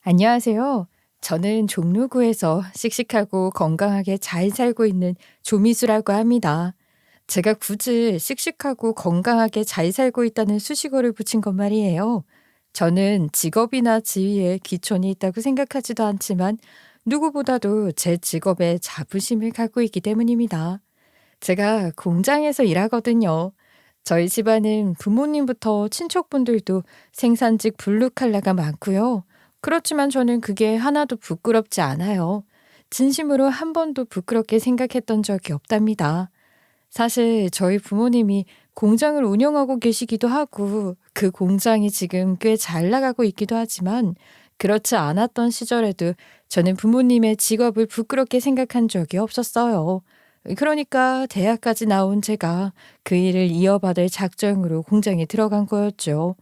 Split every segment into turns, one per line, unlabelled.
안녕하세요. 저는 종로구에서 씩씩하고 건강하게 잘 살고 있는 조미수라고 합니다. 제가 굳이 씩씩하고 건강하게 잘 살고 있다는 수식어를 붙인 건 말이에요. 저는 직업이나 지위에 귀천이 있다고 생각하지도 않지만 누구보다도 제 직업에 자부심을 갖고 있기 때문입니다. 제가 공장에서 일하거든요. 저희 집안은 부모님부터 친척분들도 생산직 블루칼라가 많고요. 그렇지만 저는 그게 하나도 부끄럽지 않아요. 진심으로 한 번도 부끄럽게 생각했던 적이 없답니다. 사실 저희 부모님이 공장을 운영하고 계시기도 하고 그 공장이 지금 꽤 잘 나가고 있기도 하지만 그렇지 않았던 시절에도 저는 부모님의 직업을 부끄럽게 생각한 적이 없었어요. 그러니까 대학까지 나온 제가 그 일을 이어받을 작정으로 공장에 들어간 거였죠.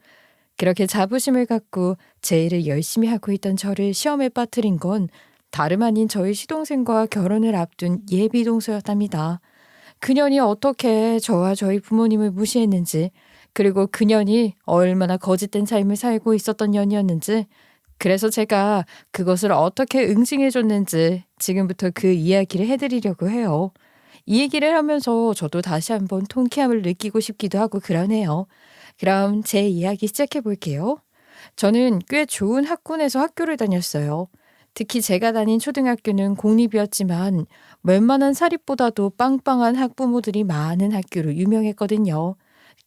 그렇게 자부심을 갖고 제 일을 열심히 하고 있던 저를 시험에 빠뜨린 건 다름 아닌 저희 시동생과 결혼을 앞둔 예비 동서였답니다. 그년이 어떻게 저와 저희 부모님을 무시했는지, 그리고 그년이 얼마나 거짓된 삶을 살고 있었던 년이었는지, 그래서 제가 그것을 어떻게 응징해 줬는지 지금부터 그 이야기를 해드리려고 해요. 이 얘기를 하면서 저도 다시 한번 통쾌함을 느끼고 싶기도 하고 그러네요. 그럼 제 이야기 시작해 볼게요. 저는 꽤 좋은 학군에서 학교를 다녔어요. 특히 제가 다닌 초등학교는 공립이었지만 웬만한 사립보다도 빵빵한 학부모들이 많은 학교로 유명했거든요.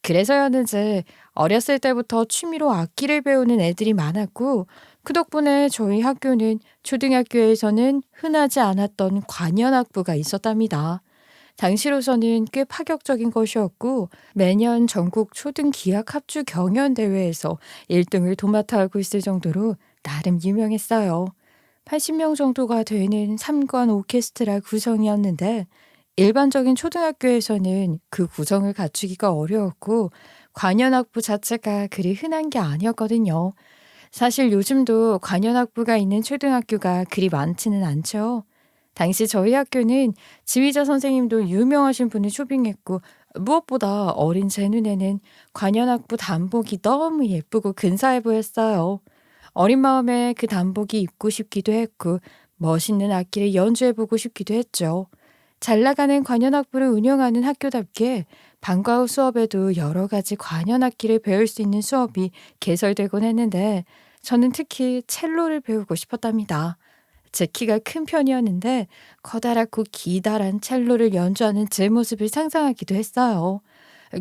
그래서였는지 어렸을 때부터 취미로 악기를 배우는 애들이 많았고 그 덕분에 저희 학교는 초등학교에서는 흔하지 않았던 관현악부가 있었답니다. 당시로서는 꽤 파격적인 것이었고 매년 전국 초등기악 합주 경연 대회에서 1등을 도맡아 하고 있을 정도로 나름 유명했어요. 80명 정도가 되는 3관 오케스트라 구성이었는데 일반적인 초등학교에서는 그 구성을 갖추기가 어려웠고 관현악부 자체가 그리 흔한 게 아니었거든요. 사실 요즘도 관현악부가 있는 초등학교가 그리 많지는 않죠. 당시 저희 학교는 지휘자 선생님도 유명하신 분이 초빙했고 무엇보다 어린 제 눈에는 관현악부 단복이 너무 예쁘고 근사해 보였어요. 어린 마음에 그 단복이 입고 싶기도 했고 멋있는 악기를 연주해보고 싶기도 했죠. 잘 나가는 관현악부를 운영하는 학교답게 방과 후 수업에도 여러 가지 관현악기를 배울 수 있는 수업이 개설되곤 했는데 저는 특히 첼로를 배우고 싶었답니다. 제 키가 큰 편이었는데 커다랗고 기다란 첼로를 연주하는 제 모습을 상상하기도 했어요.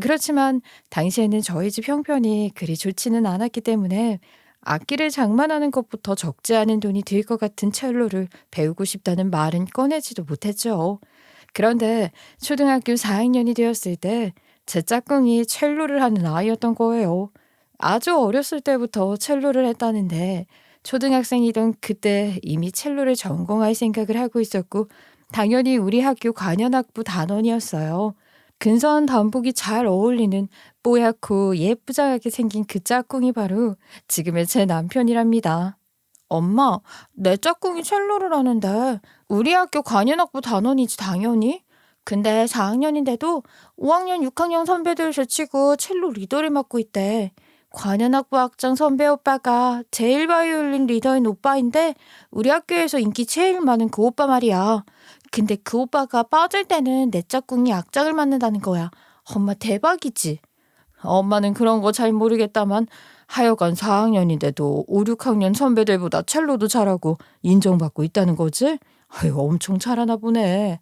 그렇지만 당시에는 저희 집 형편이 그리 좋지는 않았기 때문에 악기를 장만하는 것부터 적지 않은 돈이 들 것 같은 첼로를 배우고 싶다는 말은 꺼내지도 못했죠. 그런데 초등학교 4학년이 되었을 때 제 짝꿍이 첼로를 하는 아이였던 거예요. 아주 어렸을 때부터 첼로를 했다는데 초등학생이던 그때 이미 첼로를 전공할 생각을 하고 있었고 당연히 우리 학교 관현악부 단원이었어요. 근사한 단복이 잘 어울리는 뽀얗고 예쁘장하게 생긴 그 짝꿍이 바로 지금의 제 남편이랍니다. 엄마, 내 짝꿍이 첼로를 하는데 우리 학교 관현악부 단원이지 당연히. 근데 4학년인데도 5학년, 6학년 선배들 제치고 첼로 리더를 맡고 있대. 관현악부 학장 선배 오빠가 제일 바이올린 리더인 오빠인데 우리 학교에서 인기 제일 많은 그 오빠 말이야. 근데 그 오빠가 빠질 때는 내 짝꿍이 악장을 맡는다는 거야. 엄마 대박이지? 엄마는 그런 거 잘 모르겠다만 하여간 4학년인데도 5, 6학년 선배들보다 첼로도 잘하고 인정받고 있다는 거지? 아유, 엄청 잘하나 보네.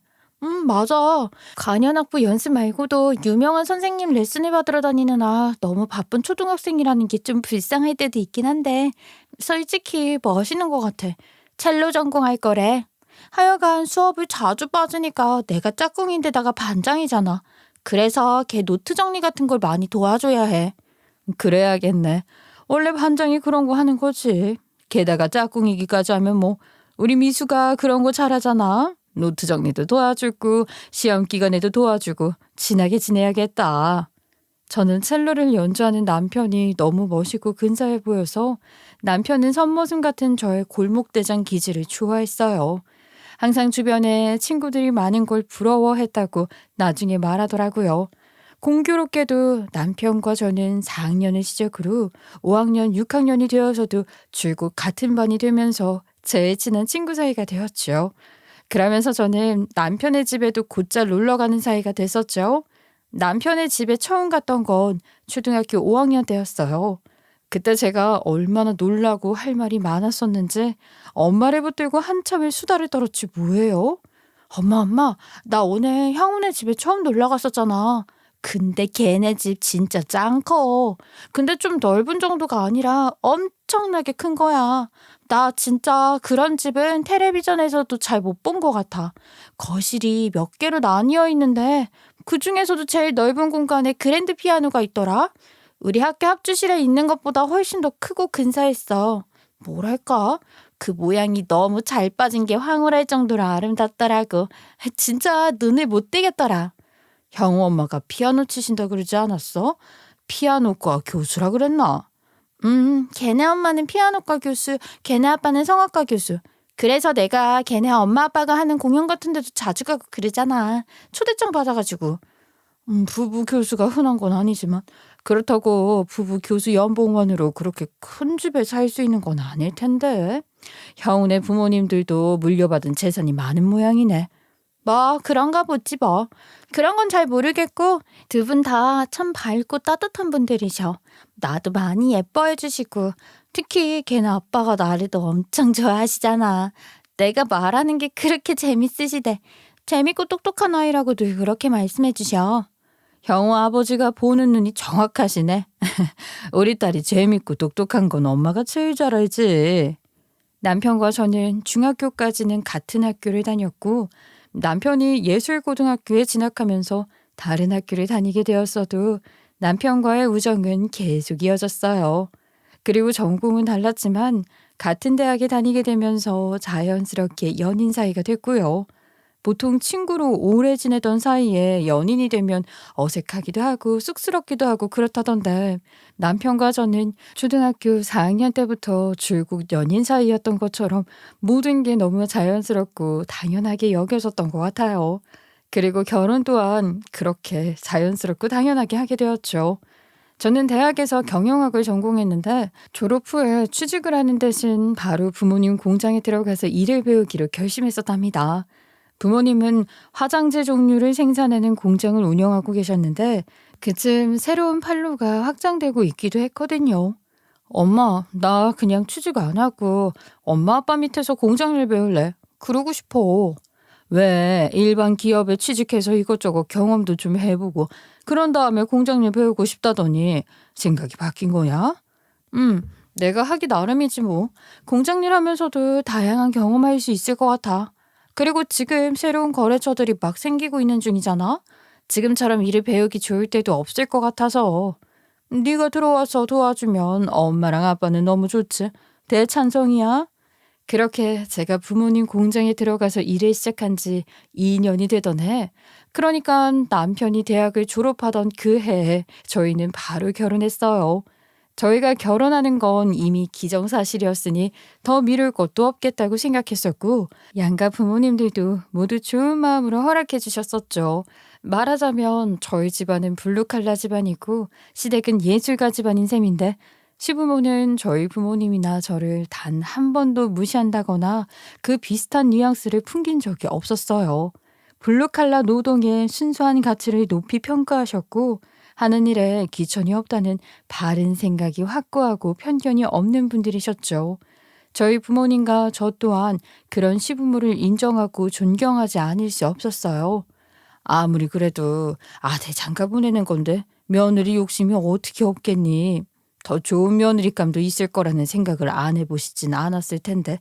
맞아. 관현악부 연습 말고도 유명한 선생님 레슨을 받으러 다니는 너무 바쁜 초등학생이라는 게 좀 불쌍할 때도 있긴 한데 솔직히 멋있는 것 같아. 첼로 전공할 거래. 하여간 수업을 자주 빠지니까 내가 짝꿍인데다가 반장이잖아. 그래서 걔 노트 정리 같은 걸 많이 도와줘야 해. 그래야겠네. 원래 반장이 그런 거 하는 거지. 게다가 짝꿍이기까지 하면 뭐 우리 미수가 그런 거 잘하잖아. 노트 정리도 도와주고 시험 기간에도 도와주고 친하게 지내야겠다. 저는 첼로를 연주하는 남편이 너무 멋있고 근사해 보여서 남편은 선머슴 같은 저의 골목대장 기질을 좋아했어요. 항상 주변에 친구들이 많은 걸 부러워했다고 나중에 말하더라고요. 공교롭게도 남편과 저는 4학년을 시작으로 5학년, 6학년이 되어서도 줄곧 같은 반이 되면서 제일 친한 친구 사이가 되었죠. 그러면서 저는 남편의 집에도 곧잘 놀러 가는 사이가 됐었죠. 남편의 집에 처음 갔던 건 초등학교 5학년 때였어요. 그때 제가 얼마나 놀라고 할 말이 많았었는지 엄마를 붙들고 한참을 수다를 떨었지 뭐예요? 엄마, 나 오늘 형우네 집에 처음 놀러 갔었잖아. 근데 걔네 집 진짜 짱 커. 근데 좀 넓은 정도가 아니라 엄청나게 큰 거야. 나 진짜 그런 집은 텔레비전에서도 잘 못 본 것 같아. 거실이 몇 개로 나뉘어 있는데 그 중에서도 제일 넓은 공간에 그랜드 피아노가 있더라. 우리 학교 합주실에 있는 것보다 훨씬 더 크고 근사했어. 뭐랄까? 그 모양이 너무 잘 빠진 게 황홀할 정도로 아름답더라고. 진짜 눈을 못 떼겠더라. 형우 엄마가 피아노 치신다 그러지 않았어? 피아노과 교수라 그랬나? 걔네 엄마는 피아노과 교수, 걔네 아빠는 성악과 교수. 그래서 내가 걔네 엄마 아빠가 하는 공연 같은 데도 자주 가고 그러잖아. 초대장 받아가지고. 부부 교수가 흔한 건 아니지만 그렇다고 부부 교수 연봉만으로 그렇게 큰 집에 살 수 있는 건 아닐 텐데. 형우네 부모님들도 물려받은 재산이 많은 모양이네. 뭐 그런가 보지 뭐. 그런 건 잘 모르겠고 두 분 다 참 밝고 따뜻한 분들이셔. 나도 많이 예뻐해 주시고 특히 걔네 아빠가 나를 더 엄청 좋아하시잖아. 내가 말하는 게 그렇게 재밌으시대. 재밌고 똑똑한 아이라고도 그렇게 말씀해 주셔. 형우 아버지가 보는 눈이 정확하시네. 우리 딸이 재밌고 똑똑한 건 엄마가 제일 잘 알지. 남편과 저는 중학교까지는 같은 학교를 다녔고 남편이 예술고등학교에 진학하면서 다른 학교를 다니게 되었어도 남편과의 우정은 계속 이어졌어요. 그리고 전공은 달랐지만 같은 대학에 다니게 되면서 자연스럽게 연인 사이가 됐고요. 보통 친구로 오래 지내던 사이에 연인이 되면 어색하기도 하고 쑥스럽기도 하고 그렇다던데 남편과 저는 초등학교 4학년 때부터 줄곧 연인 사이였던 것처럼 모든 게 너무 자연스럽고 당연하게 여겨졌던 것 같아요. 그리고 결혼 또한 그렇게 자연스럽고 당연하게 하게 되었죠. 저는 대학에서 경영학을 전공했는데 졸업 후에 취직을 하는 대신 바로 부모님 공장에 들어가서 일을 배우기로 결심했었답니다. 부모님은 화장재 종류를 생산하는 공장을 운영하고 계셨는데 그쯤 새로운 판로가 확장되고 있기도 했거든요. 엄마, 나 그냥 취직 안 하고 엄마 아빠 밑에서 공장을 배울래. 그러고 싶어. 왜 일반 기업에 취직해서 이것저것 경험도 좀 해보고 그런 다음에 공장일 배우고 싶다더니 생각이 바뀐 거냐? 내가 하기 나름이지 뭐. 공장일 하면서도 다양한 경험할 수 있을 것 같아. 그리고 지금 새로운 거래처들이 막 생기고 있는 중이잖아. 지금처럼 일을 배우기 좋을 때도 없을 것 같아서. 네가 들어와서 도와주면 엄마랑 아빠는 너무 좋지. 대찬성이야. 그렇게 제가 부모님 공장에 들어가서 일을 시작한 지 2년이 되던 해. 그러니까 남편이 대학을 졸업하던 그 해에 저희는 바로 결혼했어요. 저희가 결혼하는 건 이미 기정사실이었으니 더 미룰 것도 없겠다고 생각했었고 양가 부모님들도 모두 좋은 마음으로 허락해 주셨었죠. 말하자면 저희 집안은 블루칼라 집안이고 시댁은 예술가 집안인 셈인데 시부모는 저희 부모님이나 저를 단 한 번도 무시한다거나 그 비슷한 뉘앙스를 풍긴 적이 없었어요. 블루칼라 노동의 순수한 가치를 높이 평가하셨고 하는 일에 귀천이 없다는 바른 생각이 확고하고 편견이 없는 분들이셨죠. 저희 부모님과 저 또한 그런 시부모를 인정하고 존경하지 않을 수 없었어요. 아무리 그래도 아들 장가 보내는 건데 며느리 욕심이 어떻게 없겠니? 더 좋은 며느리감도 있을 거라는 생각을 안 해보시진 않았을 텐데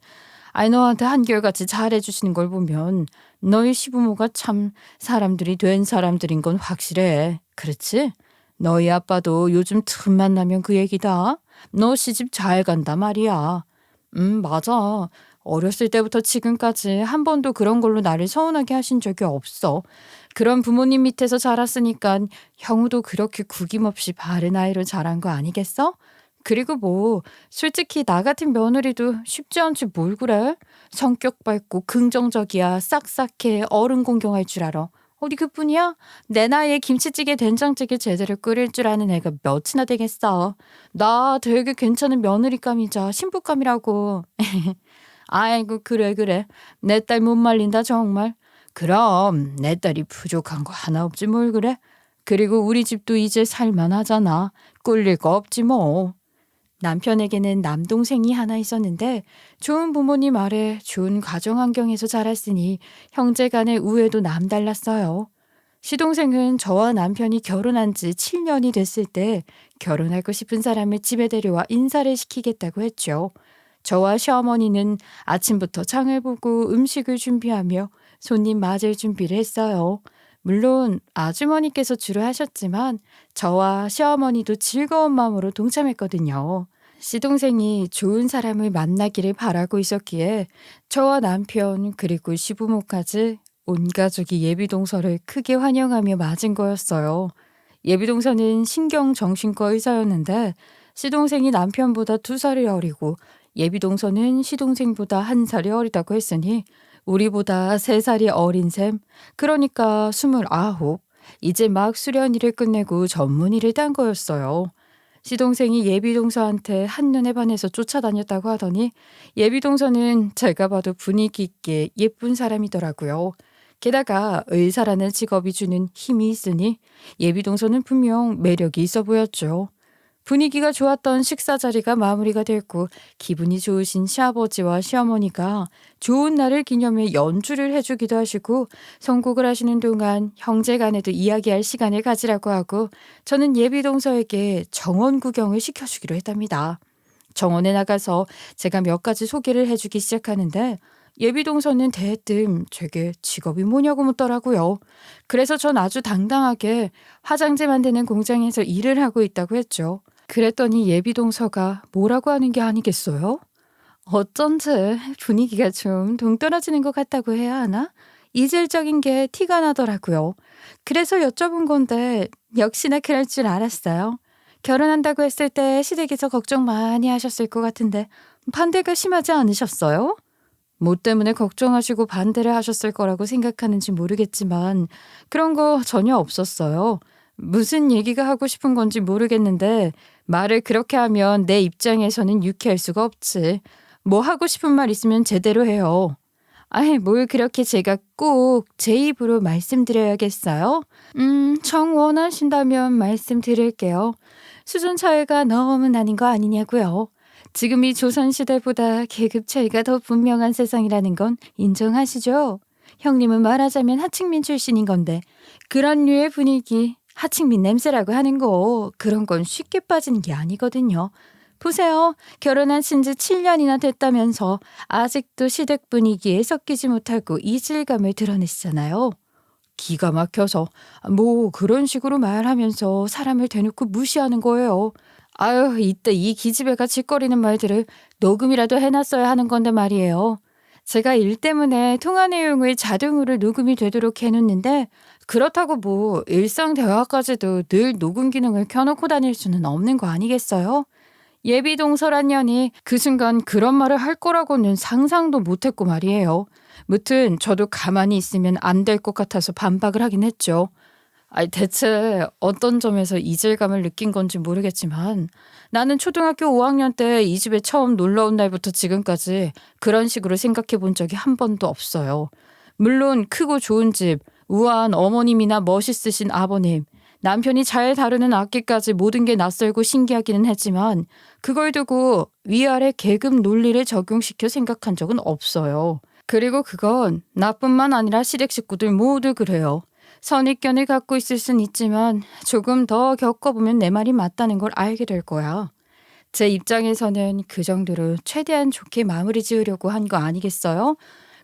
너한테 한결같이 잘해주시는 걸 보면 너희 시부모가 참 사람들이 된 사람들인 건 확실해. 그렇지? 너희 아빠도 요즘 틈만 나면 그 얘기다. 너 시집 잘 간다 말이야. 맞아. 어렸을 때부터 지금까지 한 번도 그런 걸로 나를 서운하게 하신 적이 없어. 그런 부모님 밑에서 자랐으니까 형우도 그렇게 구김없이 바른 아이로 자란 거 아니겠어? 그리고 뭐 솔직히 나 같은 며느리도 쉽지 않지 뭘 그래? 성격 밝고 긍정적이야 싹싹해 어른 공경할 줄 알아. 어디 그뿐이야? 내 나이에 김치찌개 된장찌개 제대로 끓일 줄 아는 애가 몇이나 되겠어. 나 되게 괜찮은 며느리감이자 신부감이라고. 아이고 그래 그래. 내 딸 못 말린다 정말. 그럼 내 딸이 부족한 거 하나 없지 뭘 그래? 그리고 우리 집도 이제 살만하잖아. 꿀릴 거 없지 뭐. 남편에게는 남동생이 하나 있었는데 좋은 부모님 아래 좋은 가정 환경에서 자랐으니 형제 간의 우애도 남달랐어요. 시동생은 저와 남편이 결혼한 지 7년이 됐을 때 결혼하고 싶은 사람을 집에 데려와 인사를 시키겠다고 했죠. 저와 시어머니는 아침부터 장을 보고 음식을 준비하며 손님 맞을 준비를 했어요. 물론 아주머니께서 주로 하셨지만 저와 시어머니도 즐거운 마음으로 동참했거든요. 시동생이 좋은 사람을 만나기를 바라고 있었기에 저와 남편 그리고 시부모까지 온 가족이 예비동서를 크게 환영하며 맞은 거였어요. 예비동서는 신경정신과 의사였는데 시동생이 남편보다 2살이 어리고 예비동서는 시동생보다 1살이 어리다고 했으니 우리보다 3살이 어린 셈. 그러니까 29. 이제 막 수련일을 끝내고 전문의를 딴 거였어요. 시동생이 예비동서한테 한눈에 반해서 쫓아다녔다고 하더니 예비동서는 제가 봐도 분위기 있게 예쁜 사람이더라고요. 게다가 의사라는 직업이 주는 힘이 있으니 예비동서는 분명 매력이 있어 보였죠. 분위기가 좋았던 식사 자리가 마무리가 됐고 기분이 좋으신 시아버지와 시어머니가 좋은 날을 기념해 연주를 해주기도 하시고 선곡을 하시는 동안 형제 간에도 이야기할 시간을 가지라고 하고 저는 예비동서에게 정원 구경을 시켜주기로 했답니다. 정원에 나가서 제가 몇 가지 소개를 해주기 시작하는데 예비동서는 대뜸 제게 직업이 뭐냐고 묻더라고요. 그래서 전 아주 당당하게 화장재 만드는 공장에서 일을 하고 있다고 했죠. 그랬더니 예비동서가 뭐라고 하는 게 아니겠어요? 어쩐지 분위기가 좀 동떨어지는 것 같다고 해야 하나? 이질적인 게 티가 나더라고요. 그래서 여쭤본 건데 역시나 그럴 줄 알았어요. 결혼한다고 했을 때 시댁에서 걱정 많이 하셨을 것 같은데 반대가 심하지 않으셨어요? 뭐 때문에 걱정하시고 반대를 하셨을 거라고 생각하는지 모르겠지만 그런 거 전혀 없었어요. 무슨 얘기가 하고 싶은 건지 모르겠는데 말을 그렇게 하면 내 입장에서는 유쾌할 수가 없지. 뭐 하고 싶은 말 있으면 제대로 해요. 아이, 뭘 그렇게 제가 꼭 제 입으로 말씀드려야겠어요? 정 원하신다면 말씀드릴게요. 수준 차이가 너무 나는 거 아니냐고요. 지금 이 조선시대보다 계급 차이가 더 분명한 세상이라는 건 인정하시죠? 형님은 말하자면 하층민 출신인 건데 그런 류의 분위기, 하층민 냄새라고 하는 거 그런 건 쉽게 빠지는 게 아니거든요. 보세요. 결혼하신 지 7년이나 됐다면서 아직도 시댁 분위기에 섞이지 못하고 이질감을 드러내시잖아요. 기가 막혀서 뭐 그런 식으로 말하면서 사람을 대놓고 무시하는 거예요. 아유, 이때 이 기집애가 짓거리는 말들을 녹음이라도 해놨어야 하는 건데 말이에요. 제가 일 때문에 통화 내용을 자동으로 녹음이 되도록 해놓는데 그렇다고 뭐 일상 대화까지도 늘 녹음 기능을 켜놓고 다닐 수는 없는 거 아니겠어요? 예비동서란 년이 그 순간 그런 말을 할 거라고는 상상도 못했고 말이에요. 무튼 저도 가만히 있으면 안 될 것 같아서 반박을 하긴 했죠. 아니 대체 어떤 점에서 이질감을 느낀 건지 모르겠지만 나는 초등학교 5학년 때 이 집에 처음 놀러 온 날부터 지금까지 그런 식으로 생각해 본 적이 한 번도 없어요. 물론 크고 좋은 집, 우아한 어머님이나 멋있으신 아버님, 남편이 잘 다루는 악기까지 모든 게 낯설고 신기하기는 했지만 그걸 두고 위아래 계급 논리를 적용시켜 생각한 적은 없어요. 그리고 그건 나뿐만 아니라 시댁 식구들 모두 그래요. 선입견을 갖고 있을 순 있지만 조금 더 겪어보면 내 말이 맞다는 걸 알게 될 거야. 제 입장에서는 그 정도로 최대한 좋게 마무리 지으려고 한 거 아니겠어요?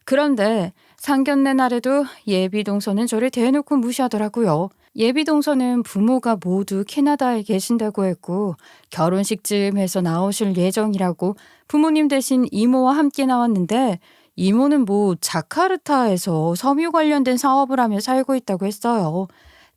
그런데 상견례 날에도 예비동서는 저를 대놓고 무시하더라고요. 예비동서는 부모가 모두 캐나다에 계신다고 했고 결혼식 즈음해서 나오실 예정이라고 부모님 대신 이모와 함께 나왔는데 이모는 뭐 자카르타에서 섬유 관련된 사업을 하며 살고 있다고 했어요.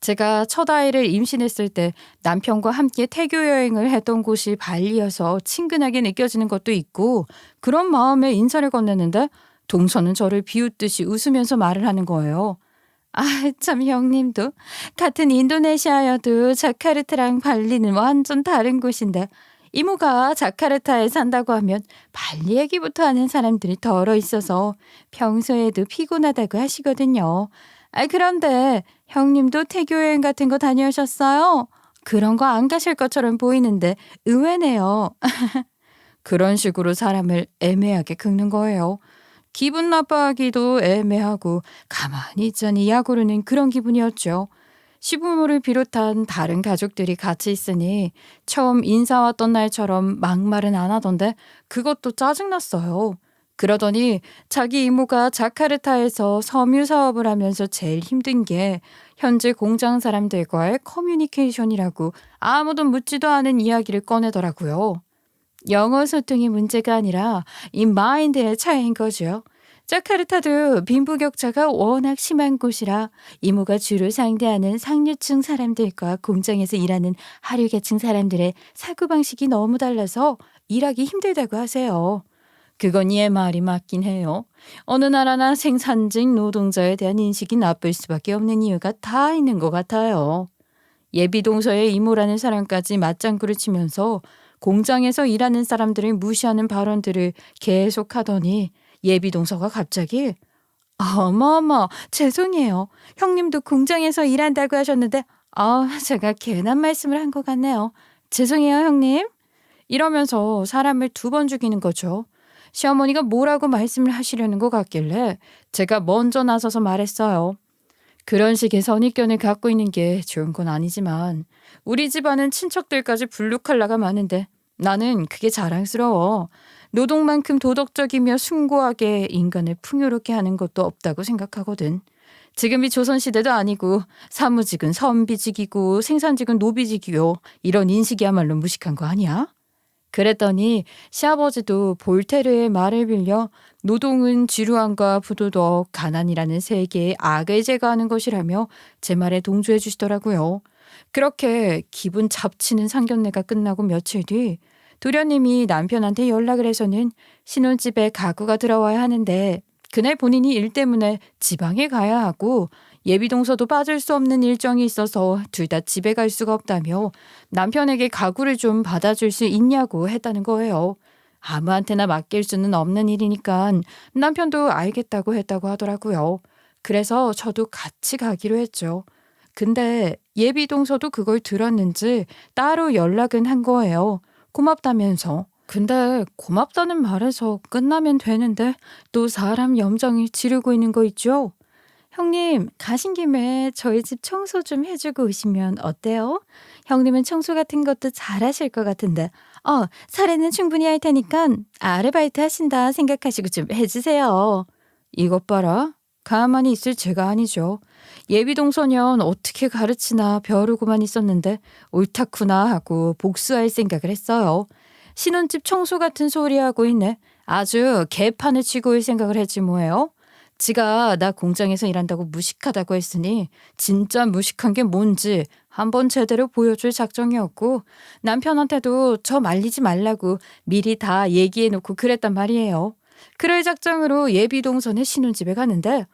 제가 첫 아이를 임신했을 때 남편과 함께 태교 여행을 했던 곳이 발리여서 친근하게 느껴지는 것도 있고 그런 마음에 인사를 건넸는데 동서는 저를 비웃듯이 웃으면서 말을 하는 거예요. 아, 참 형님도 같은 인도네시아여도 자카르타랑 발리는 완전 다른 곳인데 이모가 자카르타에 산다고 하면 발리 얘기부터 하는 사람들이 덜어 있어서 평소에도 피곤하다고 하시거든요. 아, 그런데 형님도 태교 여행 같은 거 다녀오셨어요? 그런 거 안 가실 것처럼 보이는데 의외네요. 그런 식으로 사람을 애매하게 긁는 거예요. 기분 나빠하기도 애매하고 가만히 있자니 약오르는 그런 기분이었죠. 시부모를 비롯한 다른 가족들이 같이 있으니 처음 인사 왔던 날처럼 막말은 안 하던데 그것도 짜증났어요. 그러더니 자기 이모가 자카르타에서 섬유 사업을 하면서 제일 힘든 게 현지 공장 사람들과의 커뮤니케이션이라고 아무도 묻지도 않은 이야기를 꺼내더라고요. 영어 소통이 문제가 아니라 이 마인드의 차이인 거죠. 자카르타도 빈부격차가 워낙 심한 곳이라 이모가 주로 상대하는 상류층 사람들과 공장에서 일하는 하류계층 사람들의 사고방식이 너무 달라서 일하기 힘들다고 하세요. 그건 얘 말이 맞긴 해요. 어느 나라나 생산직 노동자에 대한 인식이 나쁠 수밖에 없는 이유가 다 있는 것 같아요. 예비동서의 이모라는 사람까지 맞장구를 치면서 공장에서 일하는 사람들을 무시하는 발언들을 계속하더니 예비동서가 갑자기 어머어머 죄송해요. 형님도 공장에서 일한다고 하셨는데 제가 괜한 말씀을 한 것 같네요. 죄송해요 형님. 이러면서 사람을 두 번 죽이는 거죠. 시어머니가 뭐라고 말씀을 하시려는 것 같길래 제가 먼저 나서서 말했어요. 그런 식의 선입견을 갖고 있는 게 좋은 건 아니지만 우리 집안은 친척들까지 블루칼라가 많은데 나는 그게 자랑스러워. 노동만큼 도덕적이며 숭고하게 인간을 풍요롭게 하는 것도 없다고 생각하거든. 지금이 조선시대도 아니고 사무직은 선비직이고 생산직은 노비직이요. 이런 인식이야말로 무식한 거 아니야? 그랬더니 시아버지도 볼테르의 말을 빌려 노동은 지루함과 부도덕, 가난이라는 세 개의 악을 제거하는 것이라며 제 말에 동조해 주시더라고요. 그렇게 기분 잡치는 상견례가 끝나고 며칠 뒤 도련님이 남편한테 연락을 해서는 신혼집에 가구가 들어와야 하는데 그날 본인이 일 때문에 지방에 가야 하고 예비동서도 빠질 수 없는 일정이 있어서 둘 다 집에 갈 수가 없다며 남편에게 가구를 좀 받아줄 수 있냐고 했다는 거예요. 아무한테나 맡길 수는 없는 일이니까 남편도 알겠다고 했다고 하더라고요. 그래서 저도 같이 가기로 했죠. 근데 예비동서도 그걸 들었는지 따로 연락은 한 거예요. 고맙다면서. 근데 고맙다는 말에서 끝나면 되는데 또 사람 염장이 지르고 있는 거 있죠? 형님, 가신 김에 저희 집 청소 좀 해주고 오시면 어때요? 형님은 청소 같은 것도 잘하실 것 같은데. 사례는 충분히 할 테니까 아르바이트 하신다 생각하시고 좀 해주세요. 이것 봐라. 가만히 있을 제가 아니죠. 예비동서년 어떻게 가르치나 벼르고만 있었는데 옳다구나 하고 복수할 생각을 했어요. 신혼집 청소 같은 소리 하고 있네. 아주 개판을 치고 올 생각을 했지 뭐예요. 지가 나 공장에서 일한다고 무식하다고 했으니 진짜 무식한 게 뭔지 한번 제대로 보여줄 작정이었고 남편한테도 저 말리지 말라고 미리 다 얘기해놓고 그랬단 말이에요. 그럴 작정으로 예비동선에 신혼집에 가는데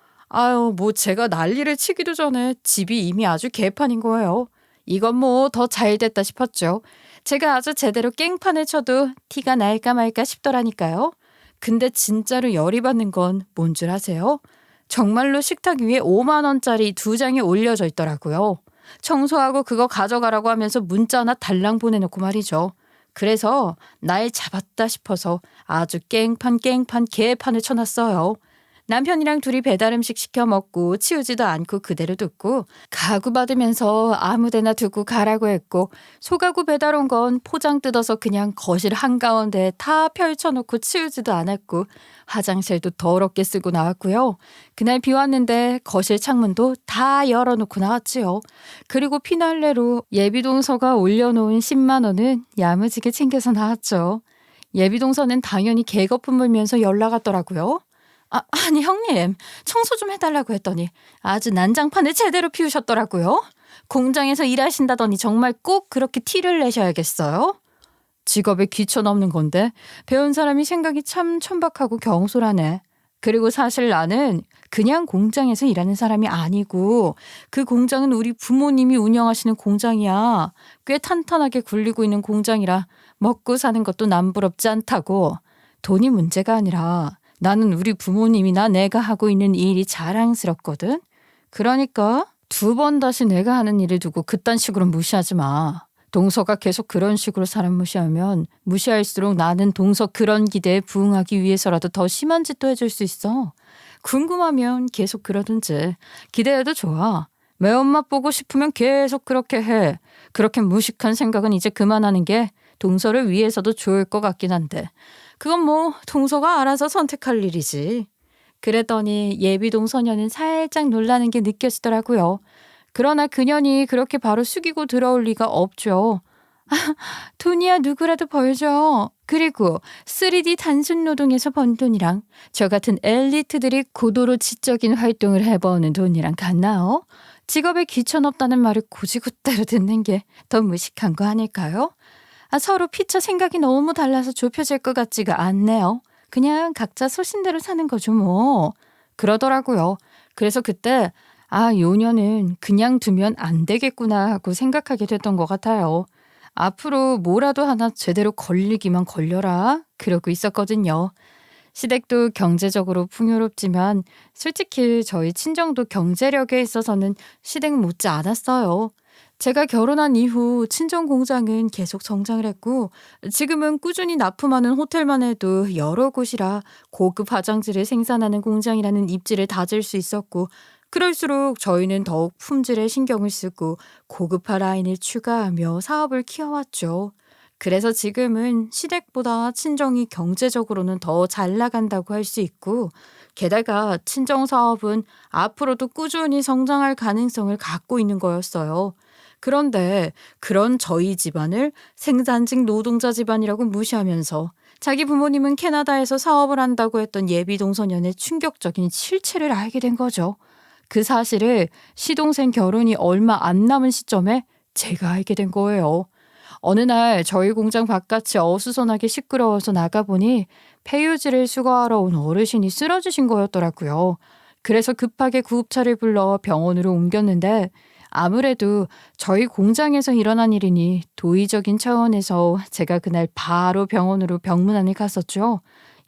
뭐 제가 난리를 치기도 전에 집이 이미 아주 개판인 거예요. 이건 뭐 더 잘됐다 싶었죠. 제가 아주 제대로 깽판을 쳐도 티가 날까 말까 싶더라니까요. 근데 진짜로 열이 받는 건 뭔 줄 아세요? 정말로 식탁 위에 5만 원짜리 2장이 올려져 있더라고요. 청소하고 그거 가져가라고 하면서 문자 하나 달랑 보내놓고 말이죠. 그래서 날 잡았다 싶어서 아주 깽판 개판을 쳐놨어요. 남편이랑 둘이 배달 음식 시켜 먹고 치우지도 않고 그대로 뒀고 가구 받으면서 아무데나 두고 가라고 했고 소가구 배달 온 건 포장 뜯어서 그냥 거실 한가운데 다 펼쳐놓고 치우지도 않았고 화장실도 더럽게 쓰고 나왔고요. 그날 비 왔는데 거실 창문도 다 열어놓고 나왔지요. 그리고 피날레로 예비동서가 올려놓은 10만 원은 야무지게 챙겨서 나왔죠. 예비동서는 당연히 개거품 물면서 연락 왔더라고요. 아니 형님 청소 좀 해달라고 했더니 아주 난장판을 제대로 피우셨더라고요. 공장에서 일하신다더니 정말 꼭 그렇게 티를 내셔야겠어요? 직업에 귀천 없는 건데 배운 사람이 생각이 참 천박하고 경솔하네. 그리고 사실 나는 그냥 공장에서 일하는 사람이 아니고 그 공장은 우리 부모님이 운영하시는 공장이야. 꽤 탄탄하게 굴리고 있는 공장이라 먹고 사는 것도 남부럽지 않다고. 돈이 문제가 아니라 나는 우리 부모님이나 내가 하고 있는 일이 자랑스럽거든. 그러니까 두 번 다시 내가 하는 일을 두고 그딴 식으로 무시하지 마. 동서가 계속 그런 식으로 사람 무시하면 무시할수록 나는 동서 그런 기대에 부응하기 위해서라도 더 심한 짓도 해줄 수 있어. 궁금하면 계속 그러든지. 기대해도 좋아. 매운맛 보고 싶으면 계속 그렇게 해. 그렇게 무식한 생각은 이제 그만하는 게 동서를 위해서도 좋을 것 같긴 한데. 그건 뭐 동서가 알아서 선택할 일이지. 그랬더니 예비동 소녀는 살짝 놀라는 게 느껴지더라고요. 그러나 그년이 그렇게 바로 숙이고 들어올 리가 없죠. 돈이야 누구라도 벌죠. 그리고 3D 단순 노동에서 번 돈이랑 저 같은 엘리트들이 고도로 지적인 활동을 해버는 돈이랑 같나요? 직업에 귀천없다는 말을 고지굿대로 듣는 게 더 무식한 거 아닐까요? 서로 피처 생각이 너무 달라서 좁혀질 것 같지가 않네요. 그냥 각자 소신대로 사는 거죠 뭐. 그러더라고요. 그래서 그때 요 년은 그냥 두면 안 되겠구나 하고 생각하게 됐던 것 같아요. 앞으로 뭐라도 하나 제대로 걸리기만 걸려라 그러고 있었거든요. 시댁도 경제적으로 풍요롭지만 솔직히 저희 친정도 경제력에 있어서는 시댁 못지 않았어요. 제가 결혼한 이후 친정 공장은 계속 성장을 했고 지금은 꾸준히 납품하는 호텔만 해도 여러 곳이라 고급 화장지를 생산하는 공장이라는 입지를 다질 수 있었고 그럴수록 저희는 더욱 품질에 신경을 쓰고 고급화 라인을 추가하며 사업을 키워왔죠. 그래서 지금은 시댁보다 친정이 경제적으로는 더 잘 나간다고 할 수 있고 게다가 친정 사업은 앞으로도 꾸준히 성장할 가능성을 갖고 있는 거였어요. 그런데 그런 저희 집안을 생산직 노동자 집안이라고 무시하면서 자기 부모님은 캐나다에서 사업을 한다고 했던 예비동 소년의 충격적인 실체를 알게 된 거죠. 그 사실을 시동생 결혼이 얼마 안 남은 시점에 제가 알게 된 거예요. 어느 날 저희 공장 바깥이 어수선하게 시끄러워서 나가보니 폐유지를 수거하러 온 어르신이 쓰러지신 거였더라고요. 그래서 급하게 구급차를 불러 병원으로 옮겼는데 아무래도 저희 공장에서 일어난 일이니 도의적인 차원에서 제가 그날 바로 병원으로 병문안을 갔었죠.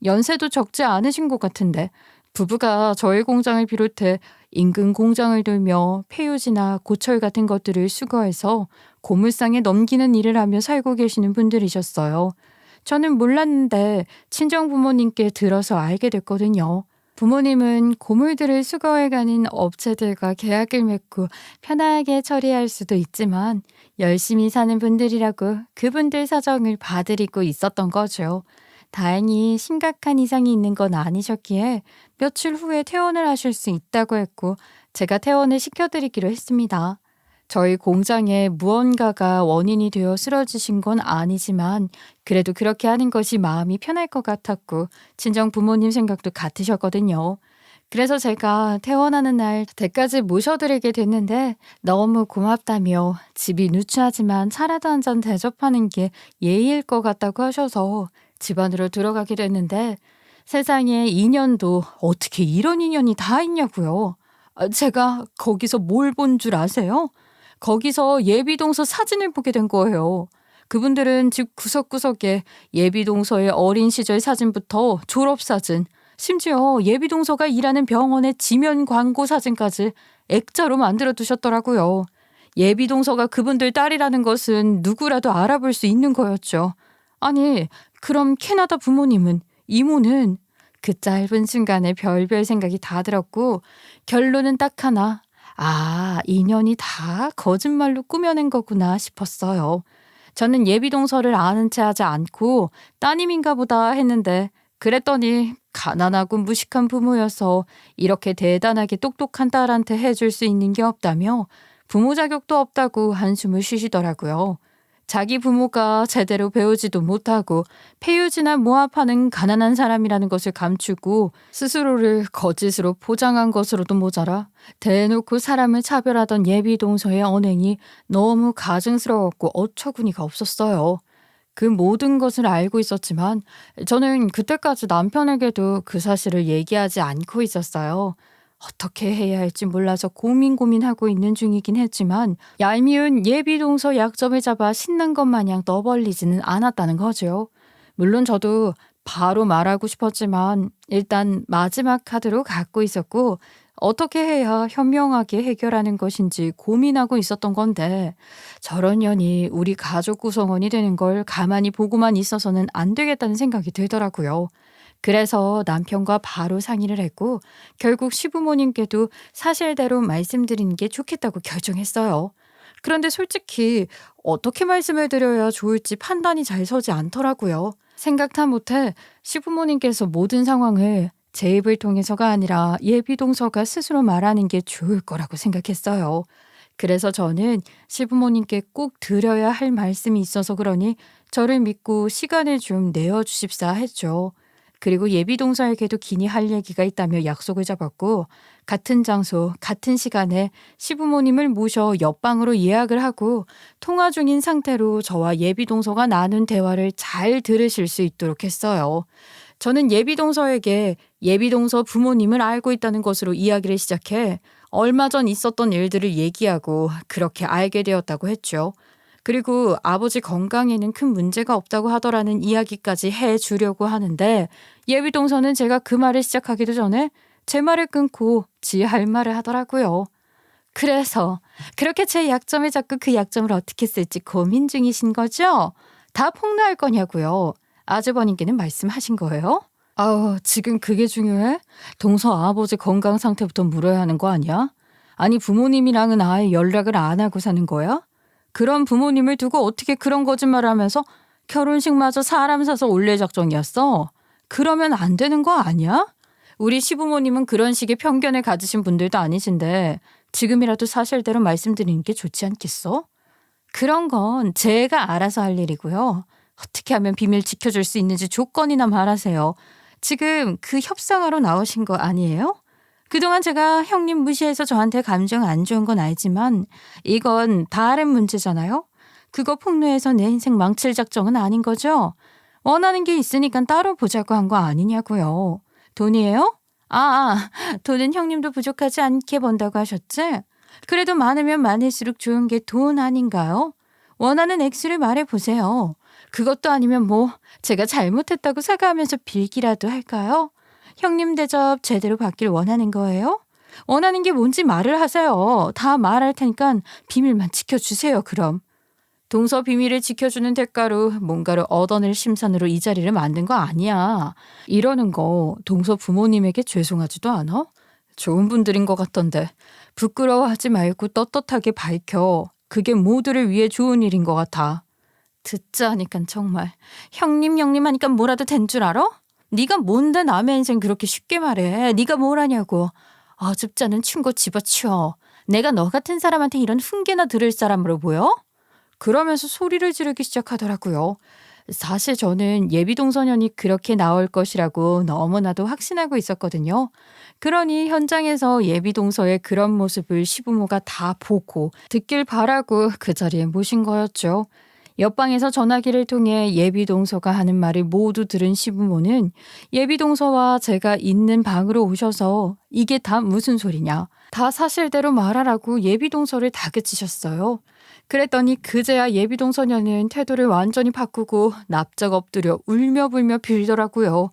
연세도 적지 않으신 것 같은데 부부가 저희 공장을 비롯해 인근 공장을 돌며 폐유지나 고철 같은 것들을 수거해서 고물상에 넘기는 일을 하며 살고 계시는 분들이셨어요. 저는 몰랐는데 친정 부모님께 들어서 알게 됐거든요. 부모님은 고물들을 수거해가는 업체들과 계약을 맺고 편하게 처리할 수도 있지만 열심히 사는 분들이라고 그분들 사정을 봐드리고 있었던 거죠. 다행히 심각한 이상이 있는 건 아니셨기에 며칠 후에 퇴원을 하실 수 있다고 했고 제가 퇴원을 시켜드리기로 했습니다. 저희 공장에 무언가가 원인이 되어 쓰러지신 건 아니지만 그래도 그렇게 하는 것이 마음이 편할 것 같았고 친정 부모님 생각도 같으셨거든요. 그래서 제가 퇴원하는 날 댁까지 모셔드리게 됐는데 너무 고맙다며 집이 누추하지만 차라도 한 잔 대접하는 게 예의일 것 같다고 하셔서 집 안으로 들어가게 됐는데 세상에 인연도 어떻게 이런 인연이 다 있냐고요. 제가 거기서 뭘 본 줄 아세요? 거기서 예비동서 사진을 보게 된 거예요. 그분들은 집 구석구석에 예비동서의 어린 시절 사진부터 졸업사진, 심지어 예비동서가 일하는 병원의 지면 광고 사진까지 액자로 만들어 두셨더라고요. 예비동서가 그분들 딸이라는 것은 누구라도 알아볼 수 있는 거였죠. 아니, 그럼 캐나다 부모님은, 이모는 그 짧은 순간에 별별 생각이 다 들었고 결론은 딱 하나. 인연이 다 거짓말로 꾸며낸 거구나 싶었어요. 저는 예비동서를 아는 체 하지 않고 따님인가 보다 했는데 그랬더니 가난하고 무식한 부모여서 이렇게 대단하게 똑똑한 딸한테 해줄 수 있는 게 없다며 부모 자격도 없다고 한숨을 쉬시더라고요. 자기 부모가 제대로 배우지도 못하고 폐유지나 모압하는 가난한 사람이라는 것을 감추고 스스로를 거짓으로 포장한 것으로도 모자라 대놓고 사람을 차별하던 예비동서의 언행이 너무 가증스러웠고 어처구니가 없었어요. 그 모든 것을 알고 있었지만 저는 그때까지 남편에게도 그 사실을 얘기하지 않고 있었어요. 어떻게 해야 할지 몰라서 고민하고 있는 중이긴 했지만 얄미운 예비동서 약점을 잡아 신난 것 마냥 떠벌리지는 않았다는 거죠. 물론 저도 바로 말하고 싶었지만 일단 마지막 카드로 갖고 있었고 어떻게 해야 현명하게 해결하는 것인지 고민하고 있었던 건데 저런 년이 우리 가족 구성원이 되는 걸 가만히 보고만 있어서는 안 되겠다는 생각이 들더라고요. 그래서 남편과 바로 상의를 했고 결국 시부모님께도 사실대로 말씀드리는 게 좋겠다고 결정했어요. 그런데 솔직히 어떻게 말씀을 드려야 좋을지 판단이 잘 서지 않더라고요. 생각다 못해 시부모님께서 모든 상황을 제 입을 통해서가 아니라 예비동서가 스스로 말하는 게 좋을 거라고 생각했어요. 그래서 저는 시부모님께 꼭 드려야 할 말씀이 있어서 그러니 저를 믿고 시간을 좀 내어주십사 했죠. 그리고 예비동서에게도 기니 할 얘기가 있다며 약속을 잡았고 같은 장소, 같은 시간에 시부모님을 모셔 옆방으로 예약을 하고 통화 중인 상태로 저와 예비동서가 나눈 대화를 잘 들으실 수 있도록 했어요. 저는 예비동서에게 예비동서 부모님을 알고 있다는 것으로 이야기를 시작해 얼마 전 있었던 일들을 얘기하고 그렇게 알게 되었다고 했죠. 그리고 아버지 건강에는 큰 문제가 없다고 하더라는 이야기까지 해주려고 하는데 예비동서는 제가 그 말을 시작하기도 전에 제 말을 끊고 지 할 말을 하더라고요. 그래서 그렇게 제 약점을 잡고 그 약점을 어떻게 쓸지 고민 중이신 거죠? 다 폭로할 거냐고요. 아주버님께는 말씀하신 거예요? 아우, 지금 그게 중요해? 동서 아버지 건강 상태부터 물어야 하는 거 아니야? 아니, 부모님이랑은 아예 연락을 안 하고 사는 거야? 그런 부모님을 두고 어떻게 그런 거짓말을 하면서 결혼식마저 사람 사서 올릴 작정이었어? 그러면 안 되는 거 아니야? 우리 시부모님은 그런 식의 편견을 가지신 분들도 아니신데 지금이라도 사실대로 말씀드리는 게 좋지 않겠어? 그런 건 제가 알아서 할 일이고요. 어떻게 하면 비밀 지켜줄 수 있는지 조건이나 말하세요. 지금 그 협상하러 나오신 거 아니에요? 그동안 제가 형님 무시해서 저한테 감정 안 좋은 건 알지만 이건 다른 문제잖아요. 그거 폭로해서 내 인생 망칠 작정은 아닌 거죠? 원하는 게 있으니까 따로 보자고 한 거 아니냐고요. 돈이에요? 돈은 형님도 부족하지 않게 번다고 하셨지? 그래도 많으면 많을수록 좋은 게 돈 아닌가요? 원하는 액수를 말해보세요. 그것도 아니면 뭐 제가 잘못했다고 사과하면서 빌기라도 할까요? 형님 대접 제대로 받길 원하는 거예요? 원하는 게 뭔지 말을 하세요. 다 말할 테니까 비밀만 지켜주세요, 그럼. 동서 비밀을 지켜주는 대가로 뭔가를 얻어낼 심산으로 이 자리를 만든 거 아니야. 이러는 거 동서 부모님에게 죄송하지도 않아? 좋은 분들인 것 같던데. 부끄러워하지 말고 떳떳하게 밝혀. 그게 모두를 위해 좋은 일인 것 같아. 듣자 하니까 정말. 형님 하니까 뭐라도 된 줄 알아? 네가 뭔데 남의 인생 그렇게 쉽게 말해. 네가 뭘 하냐고. 어줍잖은 충고 집어치워. 내가 너 같은 사람한테 이런 훈계나 들을 사람으로 보여? 그러면서 소리를 지르기 시작하더라고요. 사실 저는 예비동서년이 그렇게 나올 것이라고 너무나도 확신하고 있었거든요. 그러니 현장에서 예비동서의 그런 모습을 시부모가 다 보고 듣길 바라고 그 자리에 모신 거였죠. 옆방에서 전화기를 통해 예비동서가 하는 말을 모두 들은 시부모는 예비동서와 제가 있는 방으로 오셔서 이게 다 무슨 소리냐. 다 사실대로 말하라고 예비동서를 다그치셨어요. 그랬더니 그제야 예비동서녀는 태도를 완전히 바꾸고 납작 엎드려 울며불며 빌더라고요.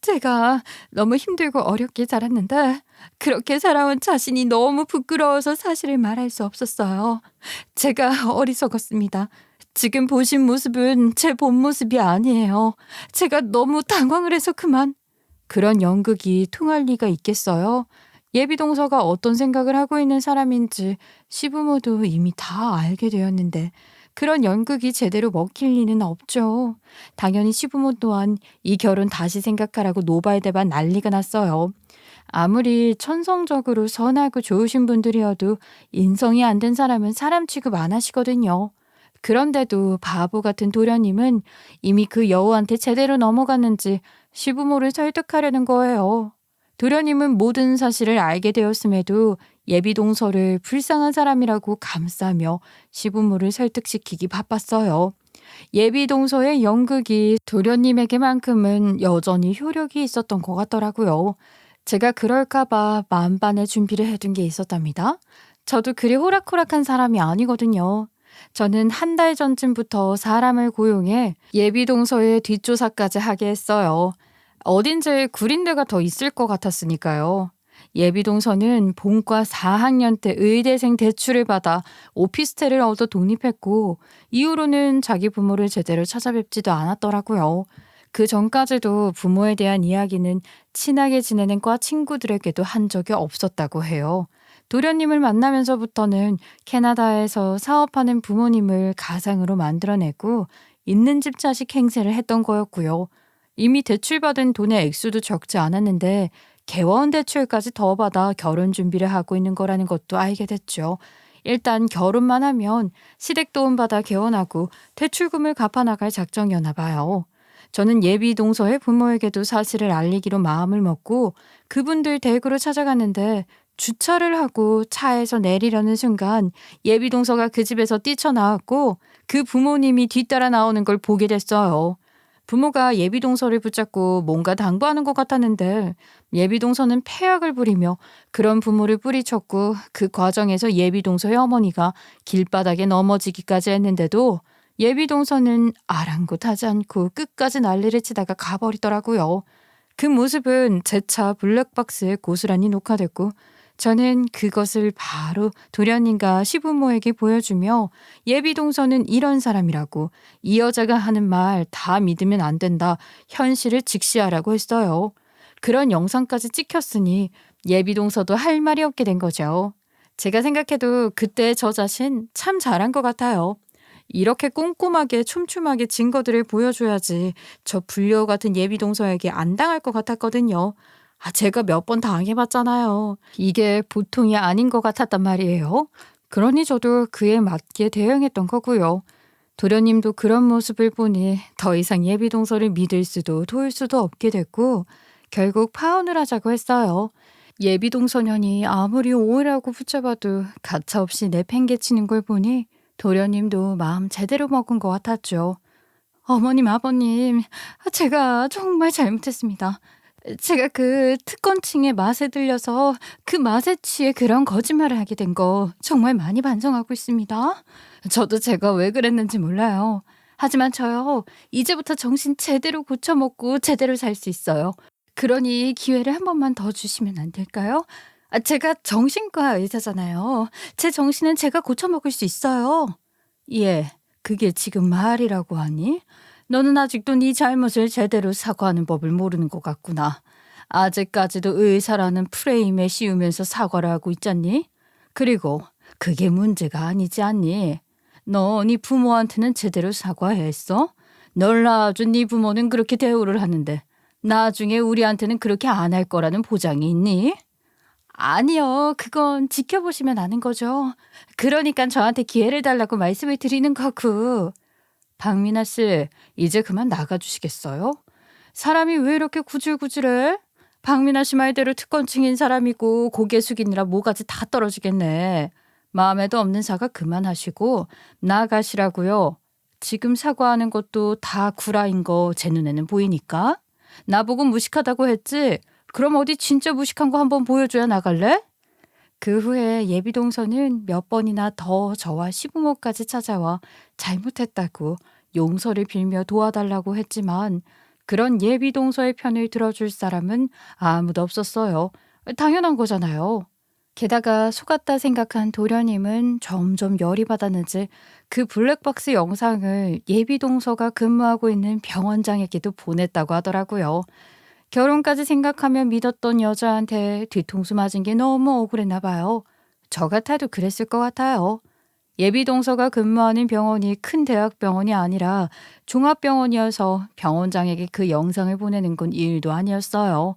제가 너무 힘들고 어렵게 자랐는데 그렇게 살아온 자신이 너무 부끄러워서 사실을 말할 수 없었어요. 제가 어리석었습니다. 지금 보신 모습은 제 본 모습이 아니에요. 제가 너무 당황을 해서 그만. 그런 연극이 통할 리가 있겠어요? 예비동서가 어떤 생각을 하고 있는 사람인지 시부모도 이미 다 알게 되었는데 그런 연극이 제대로 먹힐 리는 없죠. 당연히 시부모 또한 이 결혼 다시 생각하라고 노발대발 난리가 났어요. 아무리 천성적으로 선하고 좋으신 분들이어도 인성이 안 된 사람은 사람 취급 안 하시거든요. 그런데도 바보 같은 도련님은 이미 그 여우한테 제대로 넘어갔는지 시부모를 설득하려는 거예요. 도련님은 모든 사실을 알게 되었음에도 예비동서를 불쌍한 사람이라고 감싸며 시부모를 설득시키기 바빴어요. 예비 동서의 연극이 도련님에게만큼은 여전히 효력이 있었던 것 같더라고요. 제가 그럴까봐 만반의 준비를 해둔 게 있었답니다. 저도 그리 호락호락한 사람이 아니거든요. 저는 한 달 전쯤부터 사람을 고용해 예비 동서의 뒷조사까지 하게 했어요. 어딘지 구린 데가 더 있을 것 같았으니까요. 예비 동서는 본과 4학년 때 의대생 대출을 받아 오피스텔을 얻어 독립했고 이후로는 자기 부모를 제대로 찾아뵙지도 않았더라고요. 그 전까지도 부모에 대한 이야기는 친하게 지내는 과 친구들에게도 한 적이 없었다고 해요. 도련님을 만나면서부터는 캐나다에서 사업하는 부모님을 가상으로 만들어내고 있는 집 자식 행세를 했던 거였고요. 이미 대출받은 돈의 액수도 적지 않았는데 개원 대출까지 더 받아 결혼 준비를 하고 있는 거라는 것도 알게 됐죠. 일단 결혼만 하면 시댁 도움 받아 개원하고 대출금을 갚아나갈 작정이었나 봐요. 저는 예비 동서의 부모에게도 사실을 알리기로 마음을 먹고 그분들 댁으로 찾아갔는데 주차를 하고 차에서 내리려는 순간 예비 동서가 그 집에서 뛰쳐나왔고 그 부모님이 뒤따라 나오는 걸 보게 됐어요. 부모가 예비 동서를 붙잡고 뭔가 당부하는 것 같았는데 예비 동서는 패악을 부리며 그런 부모를 뿌리쳤고 그 과정에서 예비 동서의 어머니가 길바닥에 넘어지기까지 했는데도 예비 동서는 아랑곳하지 않고 끝까지 난리를 치다가 가버리더라고요. 그 모습은 제 차 블랙박스에 고스란히 녹화됐고 저는 그것을 바로 도련님과 시부모에게 보여주며 예비 동서는 이런 사람이라고 이 여자가 하는 말 다 믿으면 안 된다. 현실을 직시하라고 했어요. 그런 영상까지 찍혔으니 예비 동서도 할 말이 없게 된 거죠. 제가 생각해도 그때 저 자신 참 잘한 것 같아요. 이렇게 꼼꼼하게 촘촘하게 증거들을 보여줘야지 저 불려 같은 예비 동서에게 안 당할 것 같았거든요. 제가 몇 번 당해봤잖아요. 이게 보통이 아닌 것 같았단 말이에요. 그러니 저도 그에 맞게 대응했던 거고요. 도련님도 그런 모습을 보니 더 이상 예비 동서를 믿을 수도 도울 수도 없게 됐고 결국 파혼을 하자고 했어요. 예비 동서년이 아무리 오해라고 붙잡아도 가차없이 내팽개치는 걸 보니 도련님도 마음 제대로 먹은 것 같았죠. 어머님, 아버님, 제가 정말 잘못했습니다. 제가 그 특권층의 맛에 들려서 그 맛에 취해 그런 거짓말을 하게 된 거 정말 많이 반성하고 있습니다. 저도 제가 왜 그랬는지 몰라요. 하지만 저요, 이제부터 정신 제대로 고쳐먹고 제대로 살 수 있어요. 그러니 기회를 한 번만 더 주시면 안 될까요? 제가 정신과 의사잖아요. 제 정신은 제가 고쳐먹을 수 있어요. 예, 그게 지금 말이라고 하니? 너는 아직도 네 잘못을 제대로 사과하는 법을 모르는 것 같구나. 아직까지도 의사라는 프레임에 씌우면서 사과를 하고 있잖니? 그리고 그게 문제가 아니지 않니? 너 네 부모한테는 제대로 사과했어? 널 낳아준 네 부모는 그렇게 대우를 하는데 나중에 우리한테는 그렇게 안 할 거라는 보장이 있니? 아니요. 그건 지켜보시면 아는 거죠. 그러니까 저한테 기회를 달라고 말씀을 드리는 거고. 박민아 씨, 이제 그만 나가주시겠어요? 사람이 왜 이렇게 구질구질해? 박민아 씨 말대로 특권층인 사람이고 고개 숙이느라 모가지 다 떨어지겠네. 마음에도 없는 사과 그만하시고 나가시라고요. 지금 사과하는 것도 다 구라인 거 제 눈에는 보이니까. 나보고 무식하다고 했지? 그럼 어디 진짜 무식한 거 한번 보여줘야 나갈래? 그 후에 예비 동서는 몇 번이나 더 저와 시부모까지 찾아와 잘못했다고 용서를 빌며 도와달라고 했지만 그런 예비 동서의 편을 들어줄 사람은 아무도 없었어요. 당연한 거잖아요. 게다가 속았다 생각한 도련님은 점점 열이 받았는지 그 블랙박스 영상을 예비 동서가 근무하고 있는 병원장에게도 보냈다고 하더라고요. 결혼까지 생각하며 믿었던 여자한테 뒤통수 맞은 게 너무 억울했나 봐요. 저 같아도 그랬을 것 같아요. 예비 동서가 근무하는 병원이 큰 대학병원이 아니라 종합병원이어서 병원장에게 그 영상을 보내는 건 일도 아니었어요.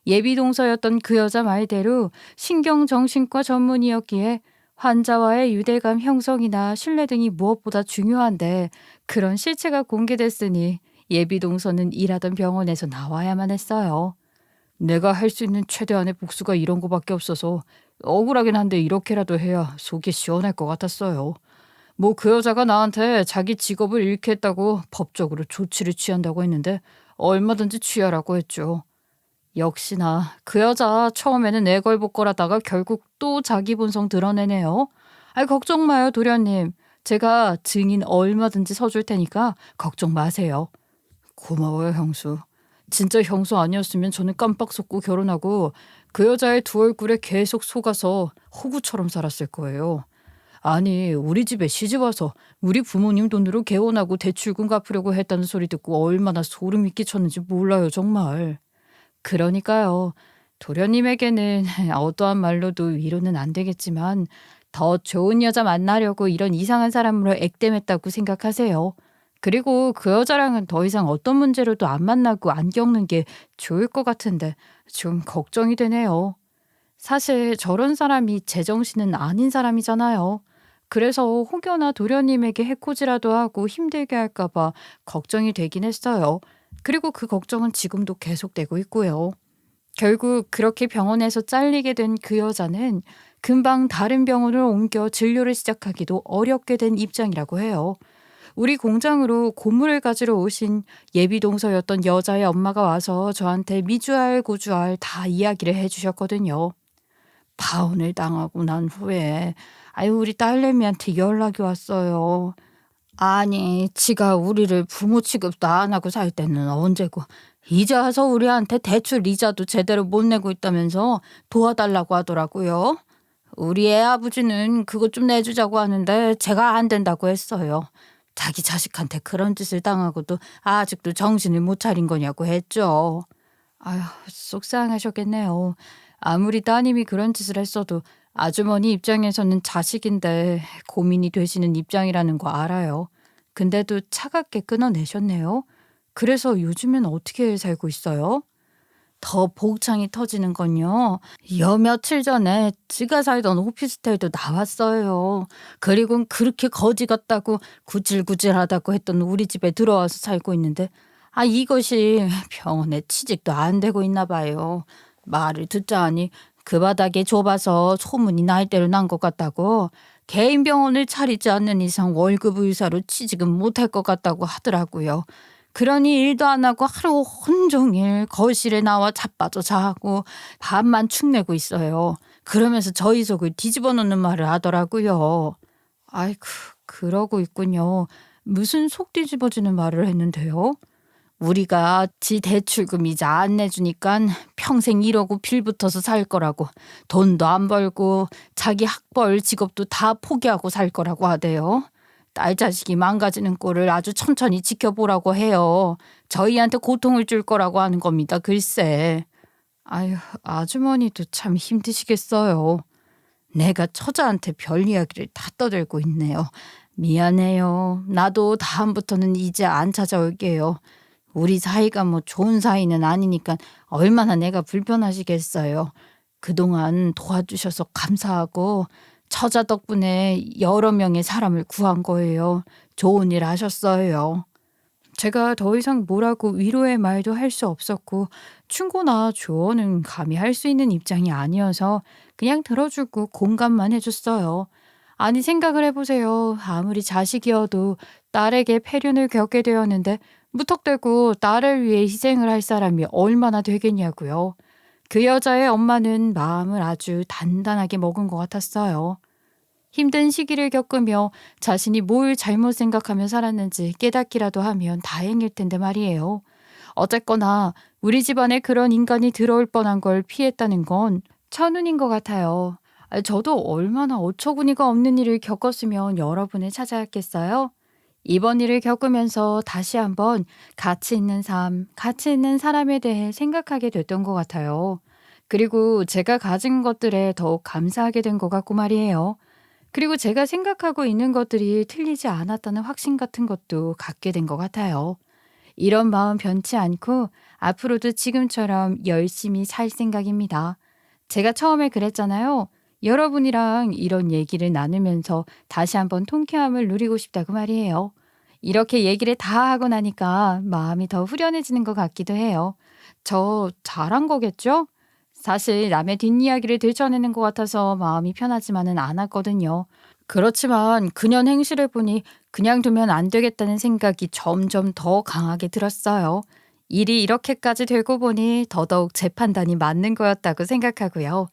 예비 동서였던 그 여자 말대로 신경정신과 전문의였기에 환자와의 유대감 형성이나 신뢰 등이 무엇보다 중요한데 그런 실체가 공개됐으니 예비 동서는 일하던 병원에서 나와야만 했어요. 내가 할 수 있는 최대한의 복수가 이런 거밖에 없어서 억울하긴 한데 이렇게라도 해야 속이 시원할 것 같았어요.
뭐 그 여자가 나한테 자기 직업을 잃게 했다고 법적으로 조치를 취한다고 했는데 얼마든지 취하라고 했죠. 역시나 그 여자 처음에는 애걸복걸하다가 결국 또 자기 본성 드러내네요. 아이 걱정 마요 도련님. 제가 증인 얼마든지 서줄 테니까 걱정 마세요. 고마워요 형수. 진짜 형수 아니었으면 저는 깜빡 속고 결혼하고 그 여자의 두 얼굴에 계속 속아서 호구처럼 살았을 거예요. 아니 우리 집에 시집 와서 우리 부모님 돈으로 개원하고 대출금 갚으려고 했다는 소리 듣고 얼마나 소름이 끼쳤는지 몰라요 정말. 그러니까요. 도련님에게는 어떠한 말로도 위로는 안 되겠지만 더 좋은 여자 만나려고 이런 이상한 사람으로 액땜했다고 생각하세요. 그리고 그 여자랑은 더 이상 어떤 문제로도 안 만나고 안 겪는 게 좋을 것 같은데 좀 걱정이 되네요. 사실 저런 사람이 제정신은 아닌 사람이잖아요. 그래서 혹여나 도련님에게 해코지라도 하고 힘들게 할까 봐 걱정이 되긴 했어요. 그리고 그 걱정은 지금도 계속되고 있고요. 결국 그렇게 병원에서 잘리게 된 그 여자는 금방 다른 병원으로 옮겨 진료를 시작하기도 어렵게 된 입장이라고 해요. 우리 공장으로 고물을 가지러 오신 예비동서였던 여자의 엄마가 와서 저한테 미주알 고주알 다 이야기를 해주셨거든요. 파혼을 당하고 난 후에 우리 딸내미한테 연락이 왔어요. 아니 지가 우리를 부모 취급도 안 하고 살 때는 언제고 이제 와서 우리한테 대출 이자도 제대로 못 내고 있다면서 도와달라고 하더라고요. 우리 애 아버지는 그것 좀 내주자고 하는데 제가 안 된다고 했어요. 자기 자식한테 그런 짓을 당하고도 아직도 정신을 못 차린 거냐고 했죠. 아휴 속상하셨겠네요. 아무리 따님이 그런 짓을 했어도 아주머니 입장에서는 자식인데 고민이 되시는 입장이라는 거 알아요. 근데도 차갑게 끊어내셨네요. 그래서 요즘엔 어떻게 살고 있어요? 더 복창이 터지는 건요. 여 며칠 전에 지가 살던 오피스텔도 나왔어요. 그리고 그렇게 거지 같다고 구질구질하다고 했던 우리 집에 들어와서 살고 있는데 이것이 병원에 취직도 안 되고 있나 봐요. 말을 듣자 하니 그 바닥에 좁아서 소문이 날 대로 난 것 같다고 개인 병원을 차리지 않는 이상 월급 의사로 취직은 못할 것 같다고 하더라고요. 그러니 일도 안 하고 하루 온종일 거실에 나와 자빠져 자고 밥만 축내고 있어요. 그러면서 저희 속을 뒤집어 놓는 말을 하더라고요. 아이고 그러고 있군요. 무슨 속 뒤집어지는 말을 했는데요? 우리가 지 대출금 이자 안 내주니까 평생 이러고 빌붙어서 살 거라고 돈도 안 벌고 자기 학벌 직업도 다 포기하고 살 거라고 하대요. 딸 자식이 망가지는 꼴을 아주 천천히 지켜보라고 해요. 저희한테 고통을 줄 거라고 하는 겁니다. 글쎄. 아휴 아주머니도 참 힘드시겠어요. 내가 처자한테 별 이야기를 다 떠들고 있네요. 미안해요. 나도 다음부터는 이제 안 찾아올게요. 우리 사이가 뭐 좋은 사이는 아니니까 얼마나 내가 불편하시겠어요. 그동안 도와주셔서 감사하고 처자 덕분에 여러 명의 사람을 구한 거예요. 좋은 일 하셨어요. 제가 더 이상 뭐라고 위로의 말도 할 수 없었고 충고나 조언은 감히 할 수 있는 입장이 아니어서 그냥 들어주고 공감만 해줬어요. 아니 생각을 해보세요. 아무리 자식이어도 딸에게 폐륜을 겪게 되었는데 무턱대고 딸을 위해 희생을 할 사람이 얼마나 되겠냐고요. 그 여자의 엄마는 마음을 아주 단단하게 먹은 것 같았어요. 힘든 시기를 겪으며 자신이 뭘 잘못 생각하며 살았는지 깨닫기라도 하면 다행일 텐데 말이에요. 어쨌거나 우리 집안에 그런 인간이 들어올 뻔한 걸 피했다는 건 천운인 것 같아요. 저도 얼마나 어처구니가 없는 일을 겪었으면 여러분을 찾아왔겠어요? 이번 일을 겪으면서 다시 한번 가치 있는 삶, 가치 있는 사람에 대해 생각하게 됐던 것 같아요. 그리고 제가 가진 것들에 더욱 감사하게 된 것 같고 말이에요. 그리고 제가 생각하고 있는 것들이 틀리지 않았다는 확신 같은 것도 갖게 된 것 같아요. 이런 마음 변치 않고 앞으로도 지금처럼 열심히 살 생각입니다. 제가 처음에 그랬잖아요. 여러분이랑 이런 얘기를 나누면서 다시 한번 통쾌함을 누리고 싶다고 말이에요. 이렇게 얘기를 다 하고 나니까 마음이 더 후련해지는 것 같기도 해요. 저 잘한 거겠죠? 사실 남의 뒷이야기를 들춰내는 것 같아서 마음이 편하지만은 않았거든요. 그렇지만 그년 행실을 보니 그냥 두면 안 되겠다는 생각이 점점 더 강하게 들었어요. 일이 이렇게까지 되고 보니 더더욱 제 판단이 맞는 거였다고 생각하고요.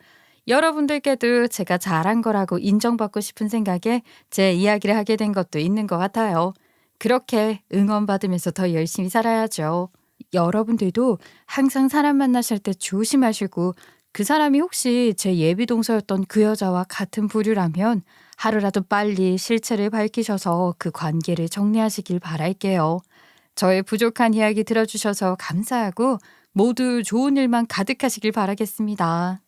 여러분들께도 제가 잘한 거라고 인정받고 싶은 생각에 제 이야기를 하게 된 것도 있는 것 같아요. 그렇게 응원받으면서 더 열심히 살아야죠. 여러분들도 항상 사람 만나실 때 조심하시고 그 사람이 혹시 제 예비 동서였던 그 여자와 같은 부류라면 하루라도 빨리 실체를 밝히셔서 그 관계를 정리하시길 바랄게요. 저의 부족한 이야기 들어주셔서 감사하고 모두 좋은 일만 가득하시길 바라겠습니다.